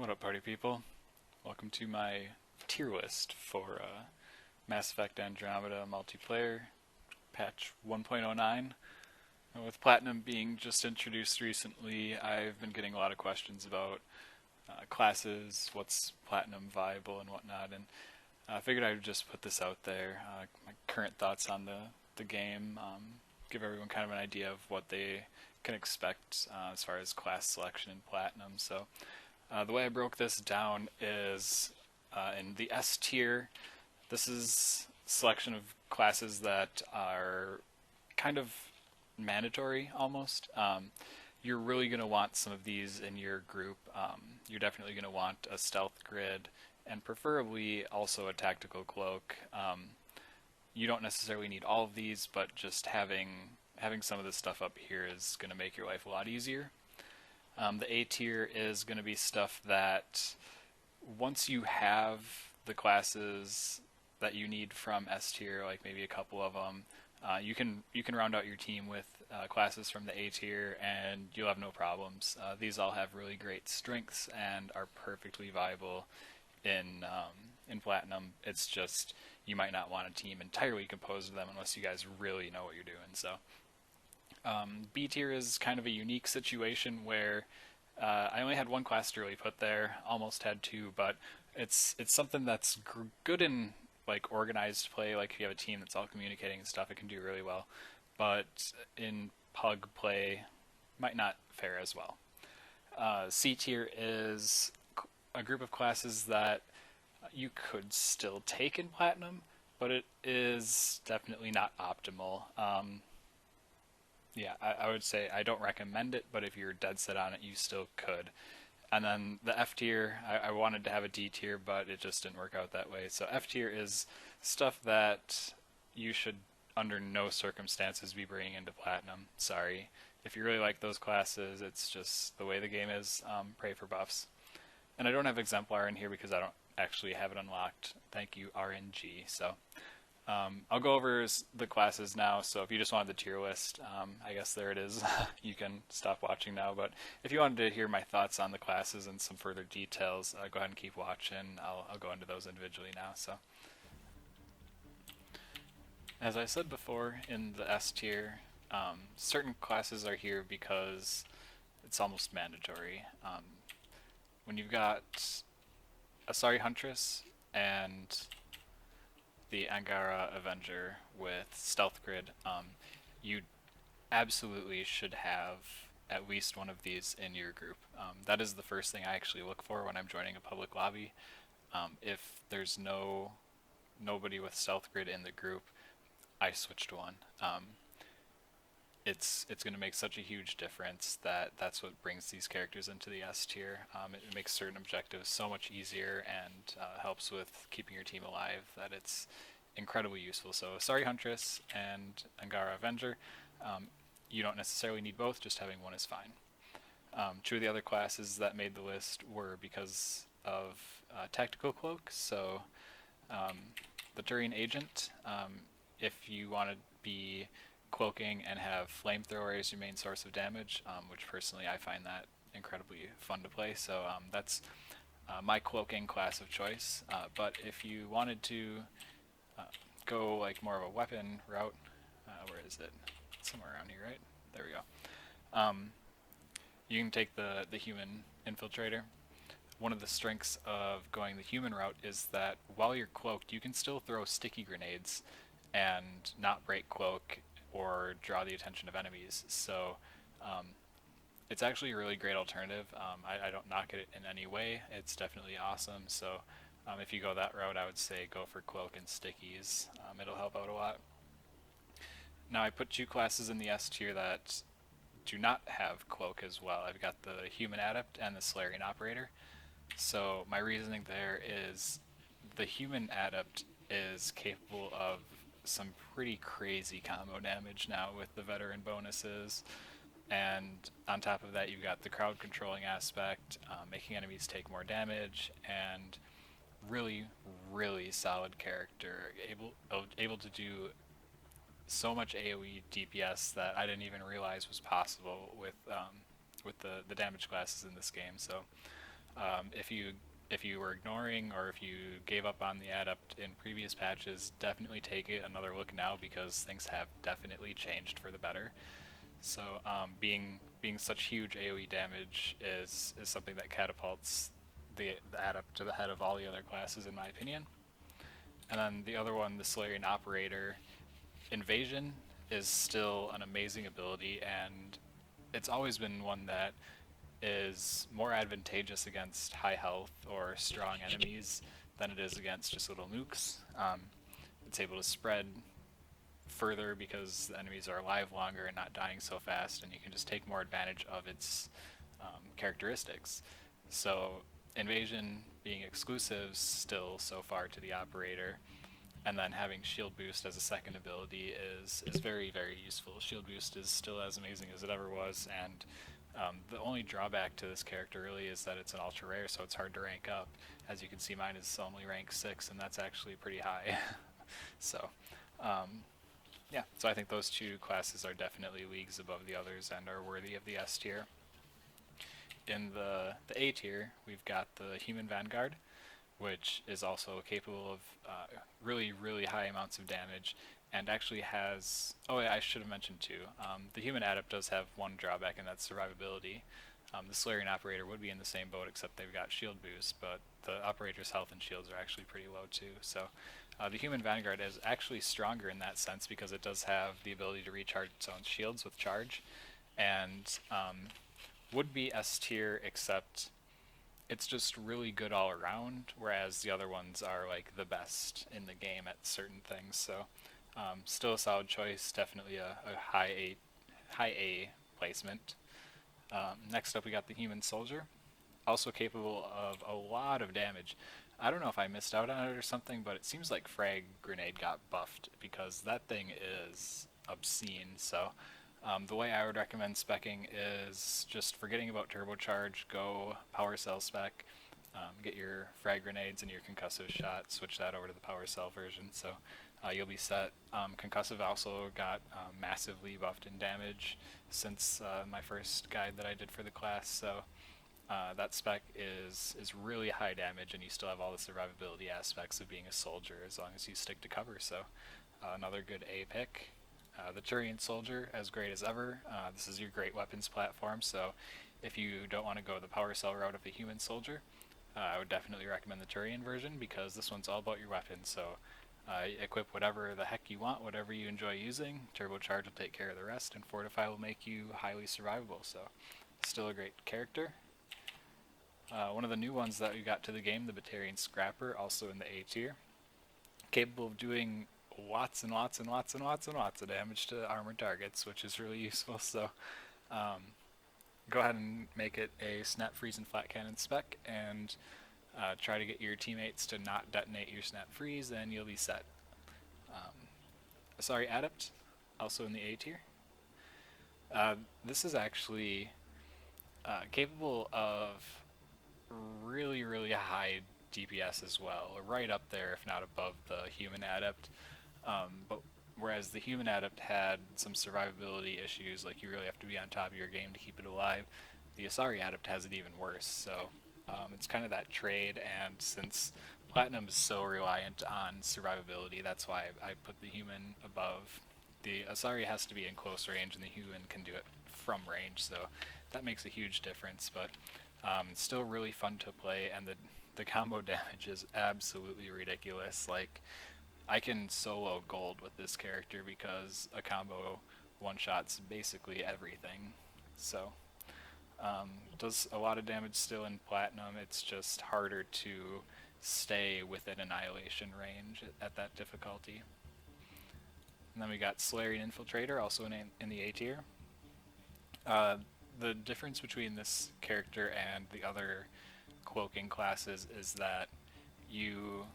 What up, party people? Welcome to my tier list for Mass Effect Andromeda multiplayer, patch 1.09. With Platinum being just introduced recently, I've been getting a lot of questions about classes, what's Platinum viable and whatnot, and I figured I would just put this out there, my current thoughts on the game, give everyone kind of an idea of what they can expect as far as class selection in Platinum. So the way I broke this down is in the S tier, this is a selection of classes that are kind of mandatory almost. You're really going to want some of these in your group. You're definitely going to want a stealth grid and preferably also a tactical cloak. You don't necessarily need all of these, but just having some of this stuff up here is going to make your life a lot easier. The A tier is going to be stuff that once you have the classes that you need from S tier, like maybe a couple of them, you can round out your team with classes from the A tier, and you'll have no problems. These all have really great strengths and are perfectly viable in Platinum. It's just you might not want a team entirely composed of them unless you guys really know what you're doing. So B tier is kind of a unique situation where I only had one class to really put there, almost had two, but it's something that's good in like organized play. Like if you have a team that's all communicating and stuff, it can do really well. But in pug play, might not fare as well. C tier is a group of classes that you could still take in Platinum, but it is definitely not optimal. Yeah, I would say I don't recommend it, but if you're dead set on it, you still could. And then the F tier, I wanted to have a D tier, but it just didn't work out that way. So F tier is stuff that you should, under no circumstances, be bringing into Platinum. Sorry. If you really like those classes, it's just the way the game is. Pray for buffs. And I don't have Exemplar in here because I don't actually have it unlocked. Thank you, RNG. So I'll go over the classes now, so if you just wanted the tier list, I guess there it is. You can stop watching now, but if you wanted to hear my thoughts on the classes and some further details, go ahead and keep watching. I'll go into those individually now. So, as I said before, in the S tier, certain classes are here because it's almost mandatory. When you've got Asari Huntress and the Angara Avenger with Stealth Grid, you absolutely should have at least one of these in your group. That is the first thing I actually look for when I'm joining a public lobby. If there's nobody with Stealth Grid in the group, I switch to one. It's going to make such a huge difference that's what brings these characters into the S tier. It makes certain objectives so much easier and helps with keeping your team alive that it's incredibly useful. So Asari Huntress and Angara Avenger, you don't necessarily need both, just having one is fine. Two of the other classes that made the list were because of Tactical Cloak, so the Turian Agent, if you want to be cloaking and have flamethrower as your main source of damage, which personally I find that incredibly fun to play, so that's my cloaking class of choice. But if you wanted to go like more of a weapon route, where is it? It's somewhere around here, right? There we go. You can take the human infiltrator. One of the strengths of going the human route is that while you're cloaked, you can still throw sticky grenades and not break cloak or draw the attention of enemies. So it's actually a really great alternative. I don't knock it in any way. It's definitely awesome. So if you go that route, I would say go for cloak and stickies. It'll help out a lot. Now I put two classes in the S tier that do not have cloak as well. I've got the human adept and the Solarian operator. So my reasoning there is the human adept is capable of some pretty crazy combo damage now with the veteran bonuses, and on top of that you've got the crowd controlling aspect, making enemies take more damage, and really solid character, able to do so much AoE DPS that I didn't even realize was possible with the damage classes in this game. So If you were ignoring or if you gave up on the adept in previous patches, definitely take another look now because things have definitely changed for the better. So being such huge AoE damage is something that catapults the adept to the head of all the other classes, in my opinion. And then the other one, the Solarian Operator, Invasion is still an amazing ability, and it's always been one that is more advantageous against high health or strong enemies than it is against just little nukes. It's able to spread further because the enemies are alive longer and not dying so fast, and you can just take more advantage of its characteristics. So Invasion being exclusive still so far to the operator, and then having shield boost as a second ability is very, very useful. Shield boost is still as amazing as it ever was, and the only drawback to this character really is that it's an ultra rare, so it's hard to rank up. As you can see, mine is only rank 6, and that's actually pretty high. So yeah, so I think those two classes are definitely leagues above the others and are worthy of the S tier. In the A tier, we've got the Human Vanguard, which is also capable of really, really high amounts of damage, and actually has... Oh, yeah, I should have mentioned too. The Human Adept does have one drawback, and that's survivability. The Solarian Operator would be in the same boat, except they've got shield boost, but the Operator's health and shields are actually pretty low too. So the Human Vanguard is actually stronger in that sense because it does have the ability to recharge its own shields with charge, and would be S tier, except it's just really good all around, whereas the other ones are like the best in the game at certain things. So still a solid choice, definitely a high A placement. Next up we got the Human Soldier, also capable of a lot of damage. I don't know if I missed out on it or something, but it seems like Frag Grenade got buffed because that thing is obscene. So the way I would recommend specking is just forgetting about turbocharge, go power cell spec, get your frag grenades and your concussive shot, switch that over to the power cell version, so you'll be set. Concussive also got massively buffed in damage since my first guide that I did for the class, so that spec is really high damage, and you still have all the survivability aspects of being a soldier as long as you stick to cover, so another good A pick. The Turian Soldier, as great as ever. This is your great weapons platform, so if you don't want to go the power cell route of the Human Soldier, I would definitely recommend the Turian version because this one's all about your weapons. So equip whatever the heck you want, whatever you enjoy using. Turbocharge will take care of the rest, and Fortify will make you highly survivable. So still a great character. One of the new ones that we got to the game, the Batarian Scrapper, also in the A tier. Capable of doing lots and lots and lots and lots and lots of damage to armored targets, which is really useful. So go ahead and make it a snap freeze and flat cannon spec, and try to get your teammates to not detonate your snap freeze, and you'll be set. Sorry, Adept, also in the A tier. This is actually capable of really, really high DPS as well, right up there if not above the Human Adept. But whereas the Human Adept had some survivability issues, like you really have to be on top of your game to keep it alive, the Asari Adept has it even worse. So it's kind of that trade, and since Platinum is so reliant on survivability, that's why I put the Human above. The Asari has to be in close range, and the Human can do it from range, so that makes a huge difference. But it's still really fun to play, and the combo damage is absolutely ridiculous. Like, I can solo gold with this character because a combo one-shots basically everything. So, does a lot of damage still in Platinum. It's just harder to stay within Annihilation range at that difficulty. And then we got Solarian Infiltrator, also in the A tier. The difference between this character and the other cloaking classes is that you...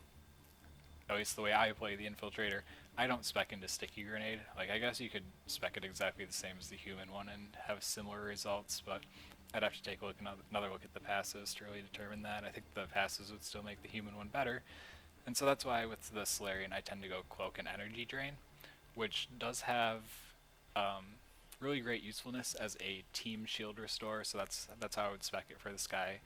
at least the way I play the Infiltrator, I don't spec into Sticky Grenade. Like, I guess you could spec it exactly the same as the Human one and have similar results, but I'd have to take another look at the passives to really determine that. I think the passives would still make the Human one better, and so that's why with the Solarian I tend to go Cloak and Energy Drain, which does have really great usefulness as a team shield restore, so that's how I would spec it for this guy.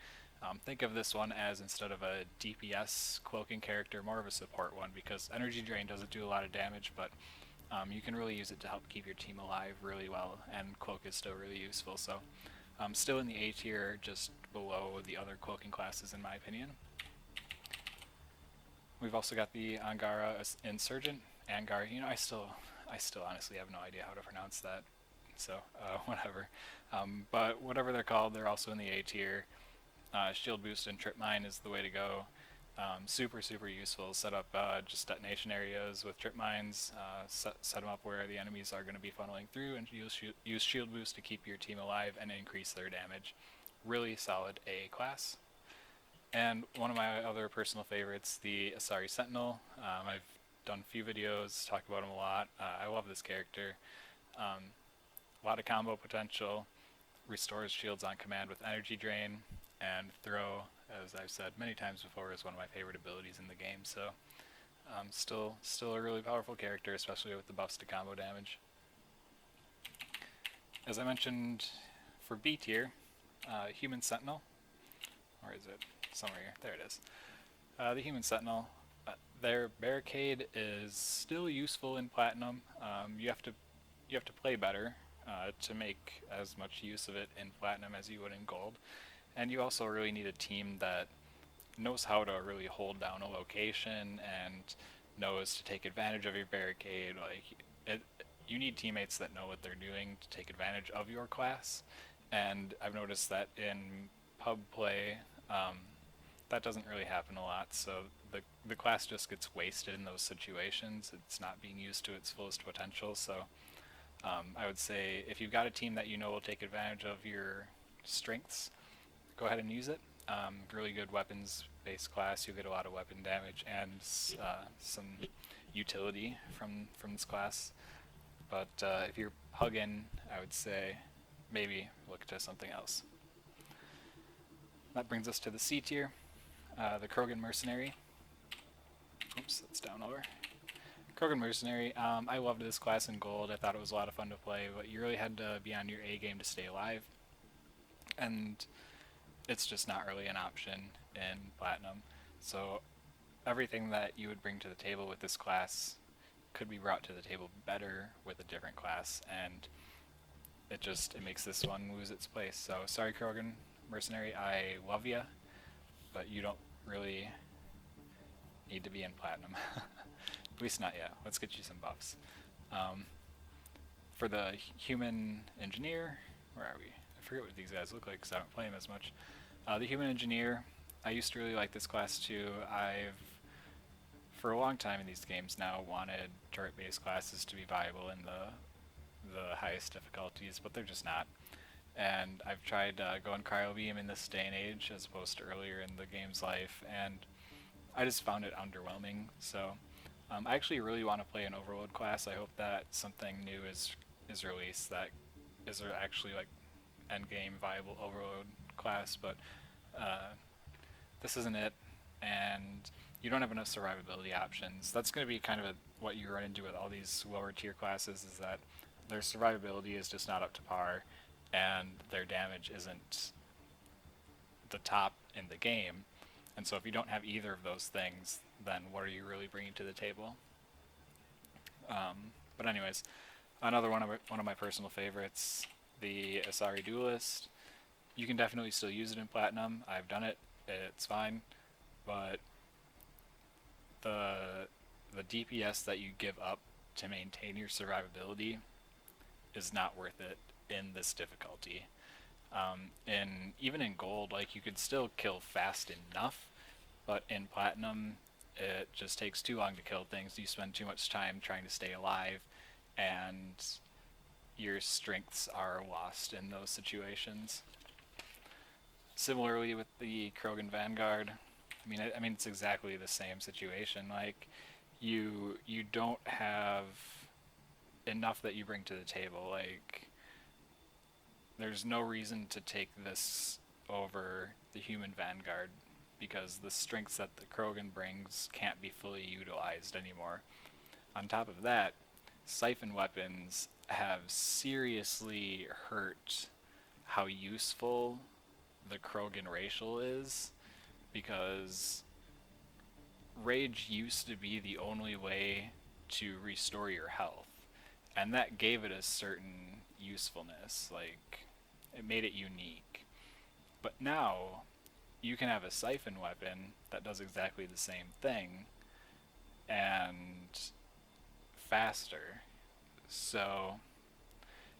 Think of this one as, instead of a DPS cloaking character, more of a support one, because Energy Drain doesn't do a lot of damage, but you can really use it to help keep your team alive really well, and Cloak is still really useful. So still in the A tier, just below the other cloaking classes in my opinion. We've also got the Angara Insurgent. Angar, I still honestly have no idea how to pronounce that, so whatever. But whatever they're called, they're also in the A tier. Shield boost and trip mine is the way to go. Super useful. Set up just detonation areas with trip mines. Set them up where the enemies are going to be funneling through, and use shield boost to keep your team alive and increase their damage. Really solid A class. And one of my other personal favorites, the Asari Sentinel. I've done a few videos, talked about him a lot. I love this character. A lot of combo potential. Restores shields on command with energy drain, and throw, as I've said many times before, is one of my favorite abilities in the game. So still a really powerful character, especially with the buffs to combo damage. As I mentioned, for B tier, Human Sentinel. Where is it? Somewhere here. There it is. The Human Sentinel. Their barricade is still useful in Platinum. You have to play better to make as much use of it in Platinum as you would in Gold. And you also really need a team that knows how to really hold down a location and knows to take advantage of your barricade. You need teammates that know what they're doing to take advantage of your class. And I've noticed that in pub play, that doesn't really happen a lot. So the class just gets wasted in those situations. It's not being used to its fullest potential. So I would say, if you've got a team that you know will take advantage of your strengths, go ahead and use it. Really good weapons-based class. You'll get a lot of weapon damage and some utility from this class. But if you're hugging, I would say maybe look to something else. That brings us to the C tier, the Krogan Mercenary. Oops, that's down lower. Krogan Mercenary, I loved this class in Gold. I thought it was a lot of fun to play, but you really had to be on your A game to stay alive. And it's just not really an option in Platinum. So everything that you would bring to the table with this class could be brought to the table better with a different class, and it makes this one lose its place. So sorry, Krogan Mercenary, I love ya, but you don't really need to be in Platinum. At least not yet. Let's get you some buffs. For the Human Engineer, where are we? I forget what these guys look like because I don't play them as much. The Human Engineer, I used to really like this class too. I've, for a long time in these games now, wanted turret-based classes to be viable in the highest difficulties, but they're just not. And I've tried going Cryo Beam in this day and age as opposed to earlier in the game's life, and I just found it underwhelming. So I actually really want to play an Overload class. I hope that something new is released that is actually like endgame viable Overload class, but this isn't it, and you don't have enough survivability options. That's going to be kind of what you run into with all these lower tier classes, is that their survivability is just not up to par, and their damage isn't the top in the game. And so if you don't have either of those things, then what are you really bringing to the table? But anyways, another one of my personal favorites, the Asari Duelist. You can definitely still use it in Platinum. I've done it. It's fine. But the DPS that you give up to maintain your survivability is not worth it in this difficulty. Even in Gold, like, you could still kill fast enough, but in Platinum it just takes too long to kill things. You spend too much time trying to stay alive, and your strengths are lost in those situations. Similarly with the Krogan Vanguard, I mean it's exactly the same situation. Like, you don't have enough that you bring to the table. Like, there's no reason to take this over the Human Vanguard, because the strengths that the Krogan brings can't be fully utilized anymore. On top of that, Siphon weapons have seriously hurt how useful the Krogan racial is, because rage used to be the only way to restore your health, and that gave it a certain usefulness. Like, it made it unique. But now you can have a siphon weapon that does exactly the same thing and faster. So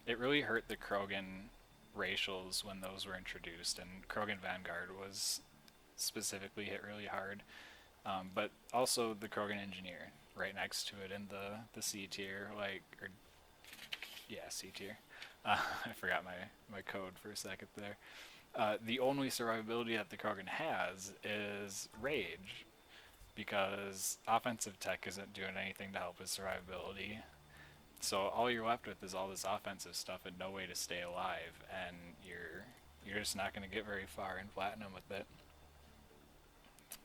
it really hurt the Krogan racials when those were introduced, and Krogan Vanguard was specifically hit really hard. But also the Krogan Engineer right next to it in the C tier, like, or yeah, C tier. I forgot my code for a second there. The only survivability that the Krogan has is Rage, because offensive tech isn't doing anything to help his survivability. So all you're left with is all this offensive stuff and no way to stay alive, and you're just not going to get very far in Platinum with it.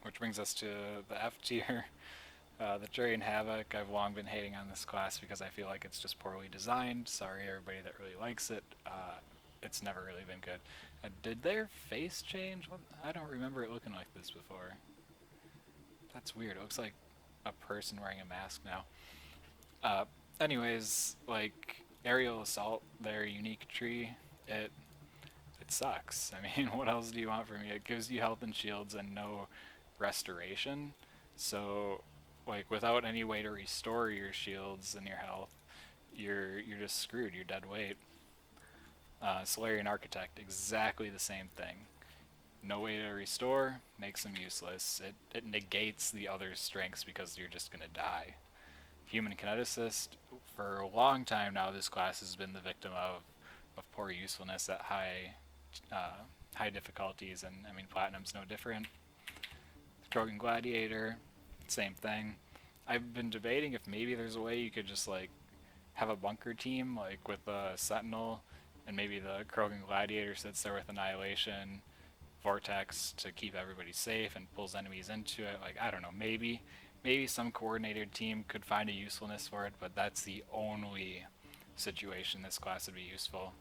Which brings us to the F tier. The Turian Havoc. I've long been hating on this class because I feel like it's just poorly designed. Sorry everybody that really likes it. It's never really been good. Did their face change? I don't remember it looking like this before. That's weird. It looks like a person wearing a mask now. Anyways, like, aerial assault, their unique tree, it sucks. I mean, what else do you want from me? It gives you health and shields and no restoration. So, like, without any way to restore your shields and your health, you're just screwed. You're dead weight. Solarian Architect, exactly the same thing. No way to restore, makes them useless. It negates the other strengths because you're just gonna die. Human Kineticist, for a long time now, this class has been the victim of poor usefulness at high difficulties, and I mean, Platinum's no different. Krogan Gladiator, same thing. I've been debating if maybe there's a way you could just, like, have a bunker team, like with a Sentinel, and maybe the Krogan Gladiator sits there with Annihilation, Vortex to keep everybody safe and pulls enemies into it. Like, I don't know, maybe some coordinated team could find a usefulness for it, but that's the only situation this class would be useful.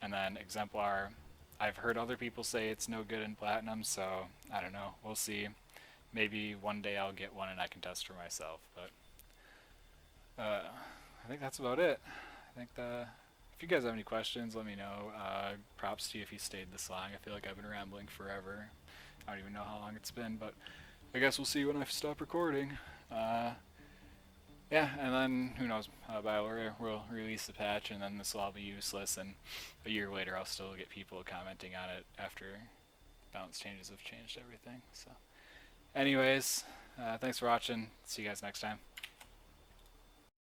And then Exemplar, I've heard other people say it's no good in Platinum, so I don't know, we'll see. Maybe one day I'll get one and I can test for myself, but I think that's about it. I think if you guys have any questions, let me know. Props to you if you stayed this long. I feel like I've been rambling forever. I don't even know how long it's been, but I guess we'll see when I stop recording. Yeah, and then who knows? BioWare will release the patch, and then this will all be useless. And a year later, I'll still get people commenting on it after balance changes have changed everything. So, anyways, thanks for watching. See you guys next time.